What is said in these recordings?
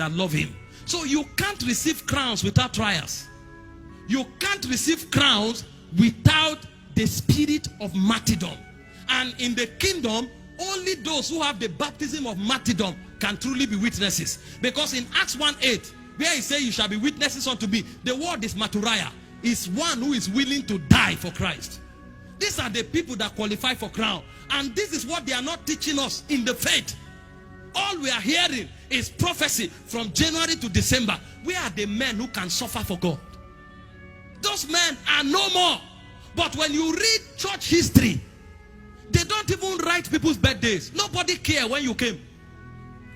that love him. So you can't receive crowns without trials. You can't receive crowns without the spirit of martyrdom. And in the kingdom, only those who have the baptism of martyrdom can truly be witnesses. Because in Acts 1:8, where he says you shall be witnesses unto me, the word is martyria, is one who is willing to die for Christ. These are the people that qualify for crown. And this is what they are not teaching us in the faith. All we are hearing is prophecy from January to December. Where are the men who can suffer for God? Those men are no more. But when you read church history, they don't even write people's birthdays. Nobody cares when you came.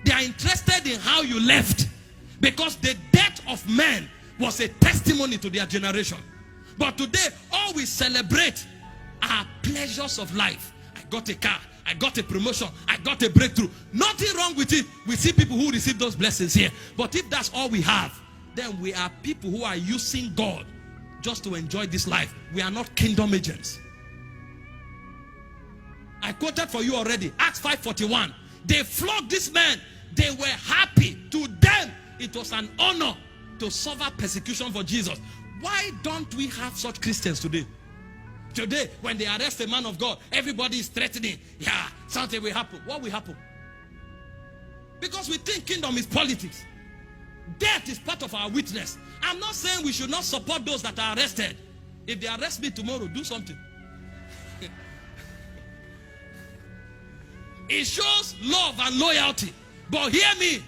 They are interested in how you left. Because the death of men was a testimony to their generation. But today, all we celebrate are pleasures of life. I got a car. I got a promotion. I got a breakthrough. Nothing wrong with it. We see people who receive those blessings here. But if that's all we have, then we are people who are using God just to enjoy this life. We are not kingdom agents. I quoted for you already. Acts 5:41. They flogged this man. They were happy. To them, it was an honor to suffer persecution for Jesus. Why don't we have such Christians today? Today, when they arrest a man of God, everybody is threatening. Yeah, something will happen. What will happen? Because we think kingdom is politics. Death is part of our witness. I'm not saying we should not support those that are arrested. If they arrest me tomorrow, do something. It shows love and loyalty. But hear me,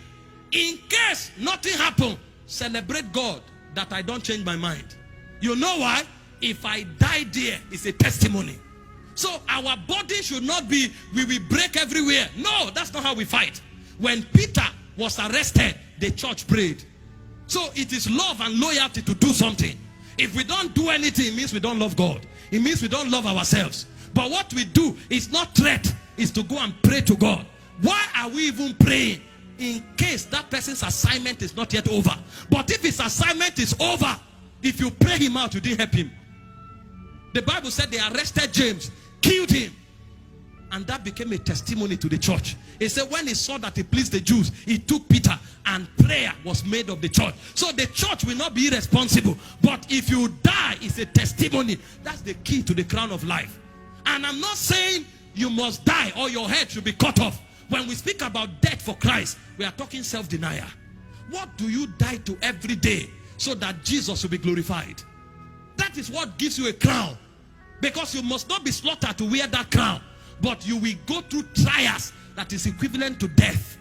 in case nothing happens, celebrate God that I don't change my mind. You know why? If I die there, it's a testimony. So our body should not be, we will break everywhere. No, that's not how we fight. When Peter was arrested, the church prayed. So it is love and loyalty to do something. If we don't do anything, it means we don't love God. It means we don't love ourselves. But what we do is not threat, is to go and pray to God. Why are we even praying? In case that person's assignment is not yet over. But if his assignment is over, if you pray him out, you didn't help him. The Bible said they arrested James, killed him. And that became a testimony to the church. It said when he saw that he pleased the Jews, he took Peter and prayer was made of the church. So the church will not be irresponsible. But if you die, it's a testimony. That's the key to the crown of life. And I'm not saying you must die or your head should be cut off. When we speak about death for Christ, we are talking self-denial. What do you die to every day so that Jesus will be glorified? That is what gives you a crown. Because you must not be slaughtered to wear that crown. But you will go through trials that is equivalent to death.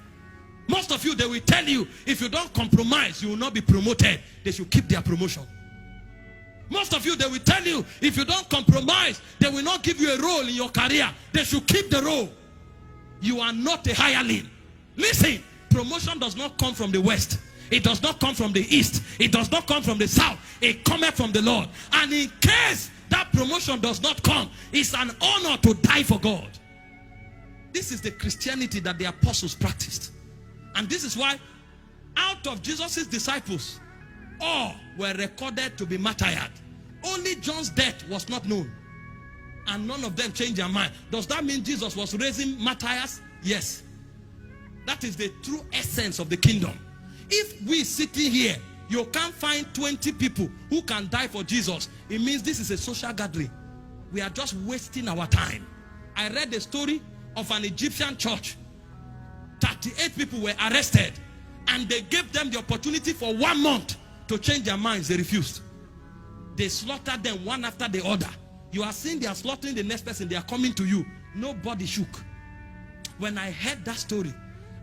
Most of you, they will tell you, if you don't compromise, you will not be promoted. They should keep their promotion. Most of you, they will tell you, if you don't compromise, they will not give you a role in your career. They should keep the role. You are not a hireling. Listen, promotion does not come from the west. It does not come from the east. It does not come from the south. It cometh from the Lord. And in case that promotion does not come, it's an honor to die for God. This is the Christianity that the apostles practiced. And this is why out of Jesus' disciples, all were recorded to be martyred. Only John's death was not known. And none of them changed their mind. Does that mean Jesus was raising martyrs? Yes. That is the true essence of the kingdom. If we sitting here, you can't find 20 people who can die for Jesus, it means this is a social gathering. We are just wasting our time. I read the story of an Egyptian church. 38 people were arrested and they gave them the opportunity for 1 month to change their minds. They refused. They slaughtered them one after the other. You are seeing they are slaughtering the next person. They are coming to you. Nobody shook. When I heard that story,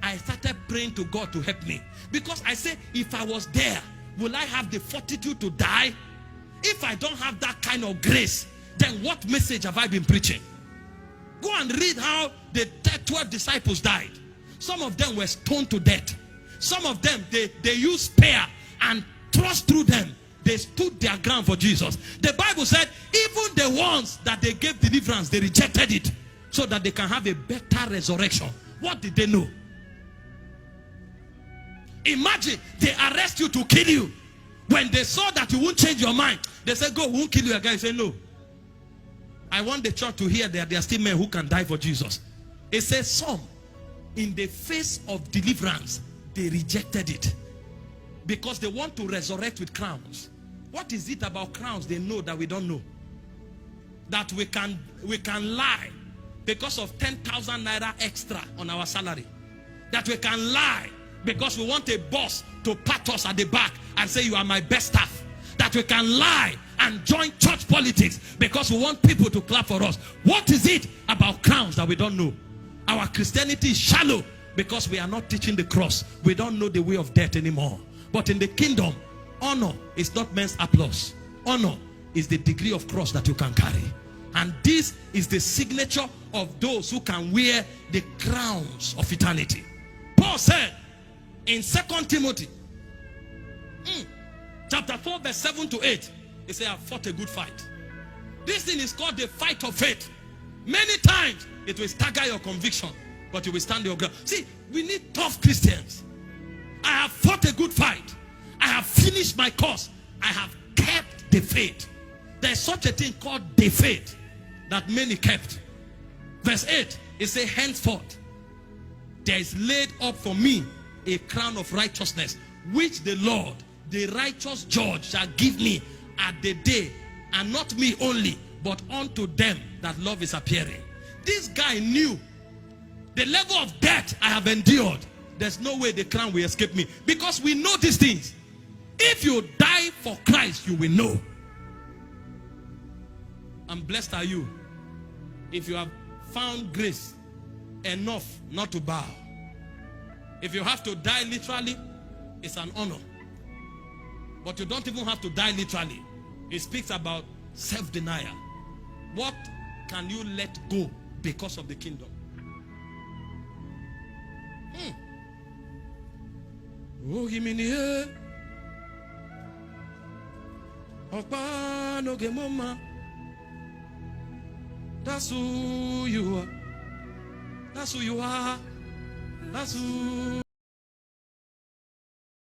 I started praying to God to help me. Because I say, if I was there, will I have the fortitude to die? If I don't have that kind of grace, then what message have I been preaching? Go and read how the 12 disciples died. Some of them were stoned to death. Some of them, they used spear and thrust through them. They stood their ground for Jesus. The Bible said, even the ones that they gave deliverance, they rejected it so that they can have a better resurrection. What did they know? Imagine they arrest you to kill you. When they saw that you won't change your mind, they said, go, we won't kill you again. You say, no. I want the church to hear that there are still men who can die for Jesus. It says some, in the face of deliverance, they rejected it because they want to resurrect with crowns. What is it about crowns they know that we don't know? That we can lie because of 10,000 naira extra on our salary. That we can lie because we want a boss to pat us at the back and say you are my best staff. That we can lie and join church politics because we want people to clap for us. What is it about crowns that we don't know? Our Christianity is shallow because we are not teaching the cross. We don't know the way of death anymore. But in the kingdom, honor is not men's applause. Honor is the degree of cross that you can carry. And this is the signature of those who can wear the crowns of eternity. Paul said in 2 Timothy chapter 4 verse 7 to 8, he said, I fought a good fight. This thing is called the fight of faith. Many times it will stagger your conviction, but you will stand your ground. See, we need tough Christians. I have fought a good fight. I have finished my course. I have kept the faith. There's such a thing called the faith that many kept. Verse 8, it says, henceforth there is laid up for me a crown of righteousness, which the Lord, the righteous judge, shall give me at the day, and not me only, but unto them that love is appearing. This guy knew the level of death I have endured. There's no way the crown will escape me, because we know these things. If you die for Christ, you will know. And blessed are you if you have found grace enough not to bow. If you have to die literally, it's an honor. But you don't even have to die literally. It speaks about self-denial. What can you let go because of the kingdom? Oh, give me the that's who you are. That's who you are. That's who